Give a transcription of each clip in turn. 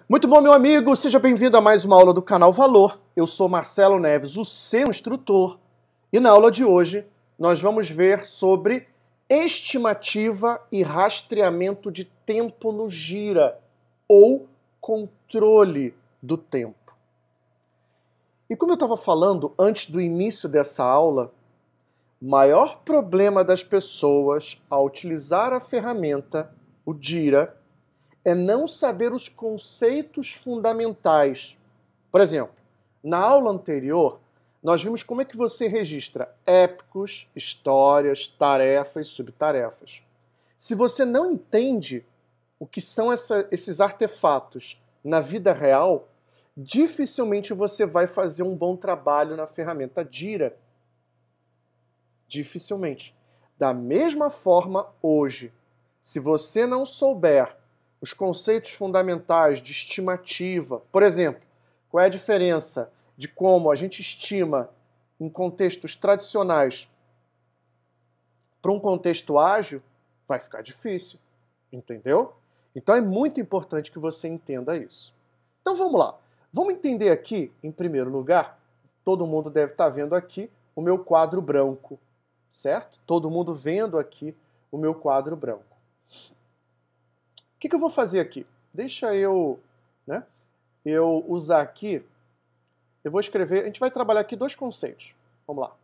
Muito bom, meu amigo, seja bem-vindo a mais uma aula do canal Valor. Eu sou Marcelo Neves, o seu instrutor, e na aula de hoje nós vamos ver sobre estimativa e rastreamento de tempo no gira, ou controle do tempo. E como eu estava falando antes do início dessa aula, o maior problema das pessoas ao utilizar a ferramenta, o Gira, é não saber os conceitos fundamentais. Por exemplo, na aula anterior, nós vimos como é que você registra épicos, histórias, tarefas, subtarefas. Se você não entende o que são esses artefatos na vida real, dificilmente você vai fazer um bom trabalho na ferramenta Gira. Dificilmente. Da mesma forma, hoje, se você não souber os conceitos fundamentais de estimativa, por exemplo, qual é a diferença de como a gente estima em contextos tradicionais para um contexto ágil, vai ficar difícil, entendeu? Então é muito importante que você entenda isso. Então vamos lá. Vamos entender aqui, em primeiro lugar, todo mundo deve estar vendo aqui o meu quadro branco, certo? Todo mundo vendo aqui o meu quadro branco. O que eu vou fazer aqui? Deixa eu usar aqui, eu vou escrever, a gente vai trabalhar aqui dois conceitos. Vamos lá.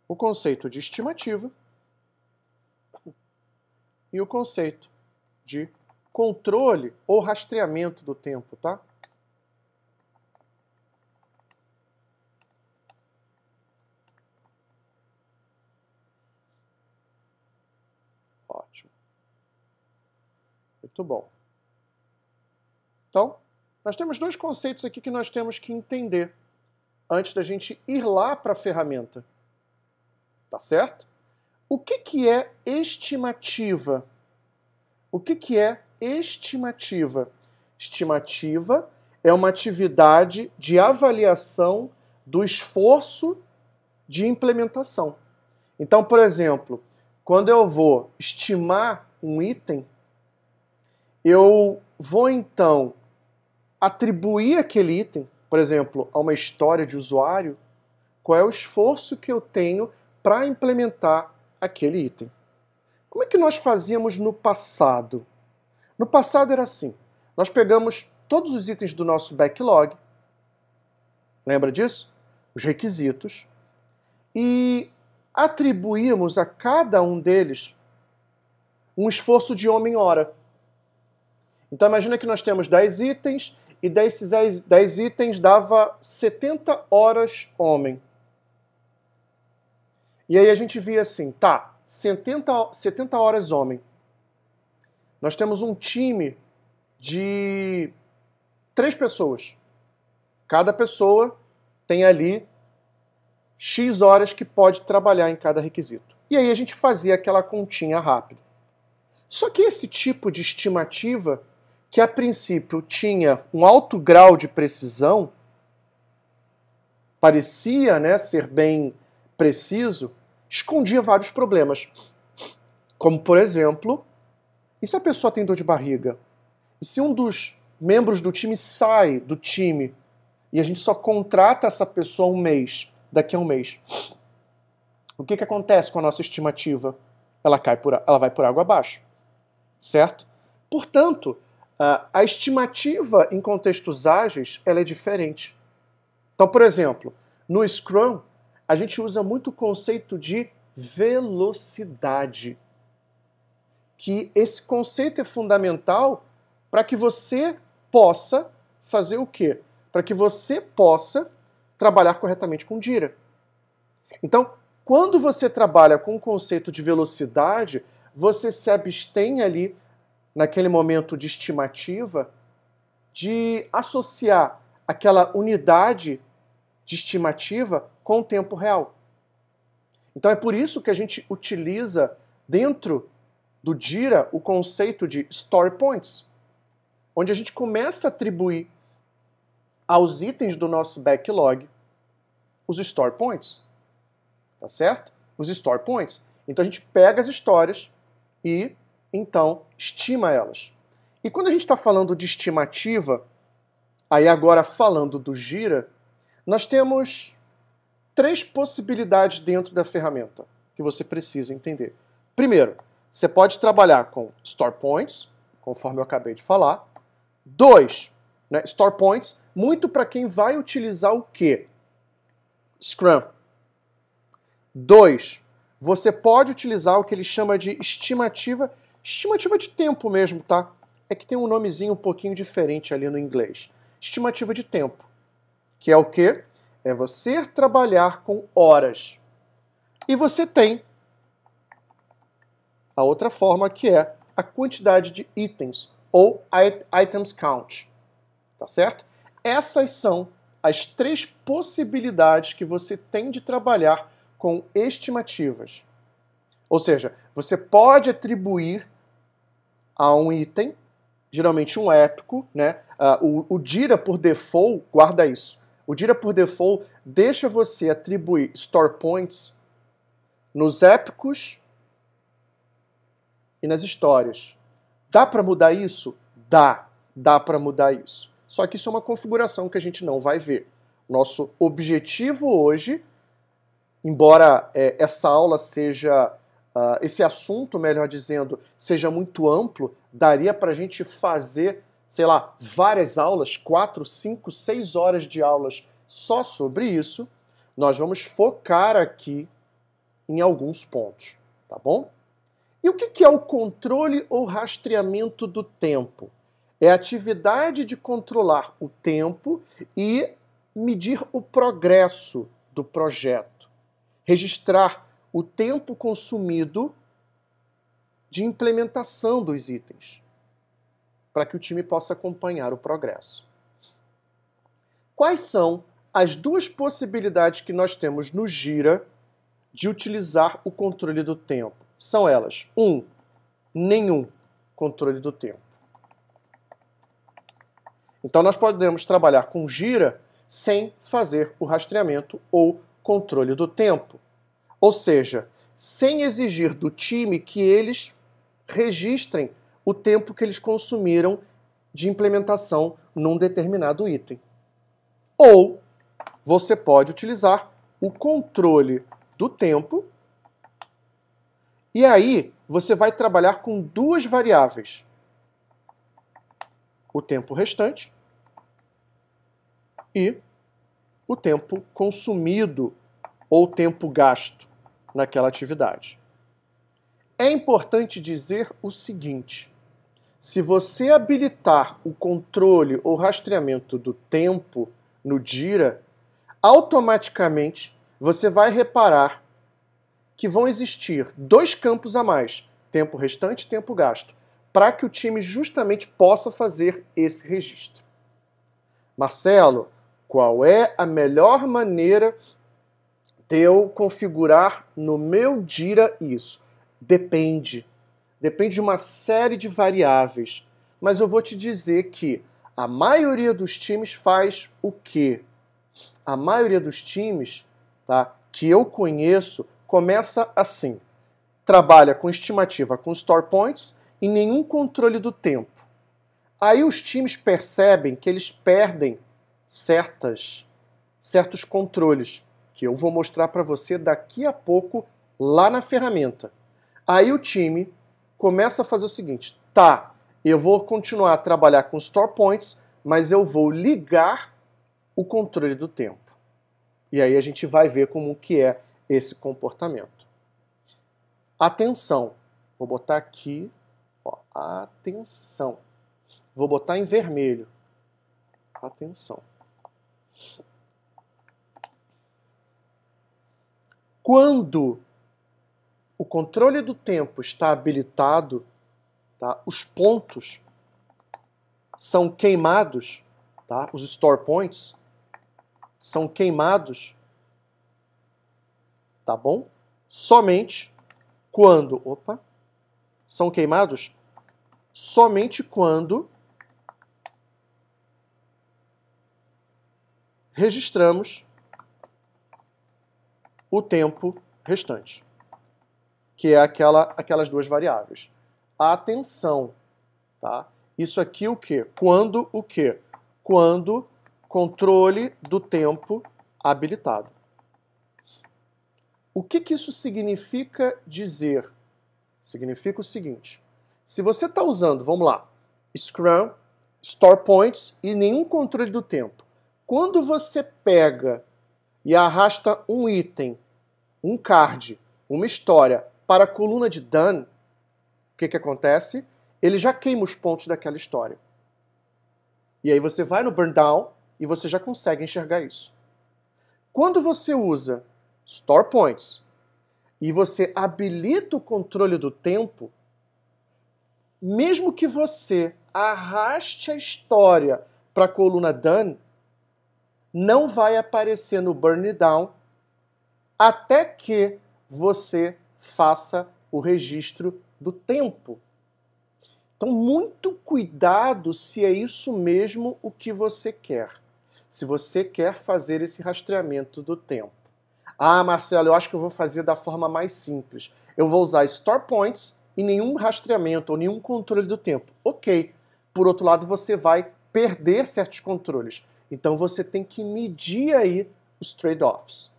O conceito de estimativa e o conceito de controle ou rastreamento do tempo, tá? Ótimo. Muito bom. Então, nós temos dois conceitos aqui que nós temos que entender antes da gente ir lá para a ferramenta. Tá certo? O que é estimativa? O que é estimativa? Estimativa é uma atividade de avaliação do esforço de implementação. Então, por exemplo, quando eu vou estimar um item, eu vou então atribuir aquele item, por exemplo, a uma história de usuário, qual é o esforço que eu tenho para implementar aquele item. Como é que nós fazíamos no passado? No passado era assim, nós pegamos todos os itens do nosso backlog, lembra disso? Os requisitos, e atribuímos a cada um deles um esforço de homem-hora. Então imagina que nós temos 10 itens, e desses 10 itens dava 70 horas homem. E aí a gente via assim, tá, 70 horas homem. Nós temos um time de 3 pessoas. Cada pessoa tem ali X horas que pode trabalhar em cada requisito. E aí a gente fazia aquela continha rápida. Só que esse tipo de estimativa, que a princípio tinha um alto grau de precisão, parecia, né, ser bem preciso, escondia vários problemas. Como, por exemplo, e se a pessoa tem dor de barriga? E se um dos membros do time sai do time e a gente só contrata essa pessoa daqui a um mês? O que acontece com a nossa estimativa? Ela vai por água abaixo, certo? Portanto, a estimativa em contextos ágeis ela é diferente. Então, por exemplo, no Scrum, a gente usa muito o conceito de velocidade. Que esse conceito é fundamental para que você possa fazer o quê? Para que você possa trabalhar corretamente com Gira. Então, quando você trabalha com o conceito de velocidade, você se abstém ali, naquele momento de estimativa, de associar aquela unidade de estimativa com o tempo real. Então é por isso que a gente utiliza dentro do Gira o conceito de Story Points, onde a gente começa a atribuir aos itens do nosso backlog os Story Points. Tá certo? Os Story Points. Então a gente pega as histórias e então estima elas. E quando a gente está falando de estimativa, aí agora falando do Gira, nós temos 3 possibilidades dentro da ferramenta que você precisa entender. Primeiro, você pode trabalhar com Store Points, conforme eu acabei de falar. 2, né, Store Points, muito para quem vai utilizar o quê? Scrum. 2, você pode utilizar o que ele chama de estimativa de tempo mesmo, tá? É que tem um nomezinho um pouquinho diferente ali no inglês. Estimativa de tempo, que é o quê? É você trabalhar com horas. E você tem a outra forma, que é a quantidade de itens, ou items count, tá certo? Essas são as 3 possibilidades que você tem de trabalhar com estimativas. Ou seja, você pode atribuir a um item, geralmente um épico, né? O Jira por default, guarda isso. O Jira por default deixa você atribuir store points nos épicos e nas histórias. Dá para mudar isso? Dá para mudar isso. Só que isso é uma configuração que a gente não vai ver. Nosso objetivo hoje, embora essa aula seja, esse assunto, melhor dizendo, seja muito amplo, daria para a gente fazer, sei lá, várias aulas, 4, 5, 6 horas de aulas só sobre isso. Nós vamos focar aqui em alguns pontos, tá bom? E o que é o controle ou rastreamento do tempo? É a atividade de controlar o tempo e medir o progresso do projeto. Registrar o tempo consumido de implementação dos itens, para que o time possa acompanhar o progresso. Quais são as 2 possibilidades que nós temos no Jira de utilizar o controle do tempo? São elas: 1, nenhum controle do tempo. Então nós podemos trabalhar com Jira sem fazer o rastreamento ou controle do tempo. Ou seja, sem exigir do time que eles registrem o tempo que eles consumiram de implementação num determinado item. Ou você pode utilizar o controle do tempo, e aí você vai trabalhar com 2 variáveis: o tempo restante e o tempo consumido ou tempo gasto naquela atividade. É importante dizer o seguinte: se você habilitar o controle ou rastreamento do tempo no Jira, automaticamente você vai reparar que vão existir 2 campos a mais, tempo restante e tempo gasto, para que o time justamente possa fazer esse registro. Marcelo, qual é a melhor maneira de eu configurar no meu Jira isso? Depende. Depende de uma série de variáveis. Mas eu vou te dizer que a maioria dos times faz o quê? A maioria dos times, tá, que eu conheço começa assim. Trabalha com estimativa com store points e nenhum controle do tempo. Aí os times percebem que eles perdem certos controles, que eu vou mostrar para você daqui a pouco lá na ferramenta. Aí o time começa a fazer o seguinte: tá, eu vou continuar a trabalhar com store points, mas eu vou ligar o controle do tempo. E aí a gente vai ver como que é esse comportamento. Atenção, vou botar aqui, ó, atenção. Vou botar em vermelho. Atenção. Quando o controle do tempo está habilitado, tá, os pontos são queimados, tá, os store points são queimados, tá bom? Somente quando, são queimados somente quando registramos o tempo restante, que é aquelas 2 variáveis. Atenção, tá? Isso aqui o quê? Quando o quê? Quando controle do tempo habilitado. O que isso significa dizer? Significa o seguinte. Se você está usando, vamos lá, Scrum, Store Points e nenhum controle do tempo. Quando você pega e arrasta um item, um card, uma história para a coluna de done, o que acontece? Ele já queima os pontos daquela história. E aí você vai no burn down e você já consegue enxergar isso. Quando você usa Store Points e você habilita o controle do tempo, mesmo que você arraste a história para a coluna done, não vai aparecer no burn down até que você faça o registro do tempo. Então, muito cuidado se é isso mesmo o que você quer. Se você quer fazer esse rastreamento do tempo. Ah, Marcelo, eu acho que eu vou fazer da forma mais simples. Eu vou usar Store Points e nenhum rastreamento ou nenhum controle do tempo. Ok. Por outro lado, você vai perder certos controles. Então, você tem que medir aí os trade-offs.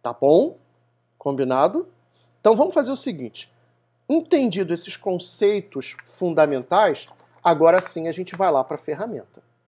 Tá bom? Combinado? Então, vamos fazer o seguinte. Entendido esses conceitos fundamentais, agora sim a gente vai lá para a ferramenta.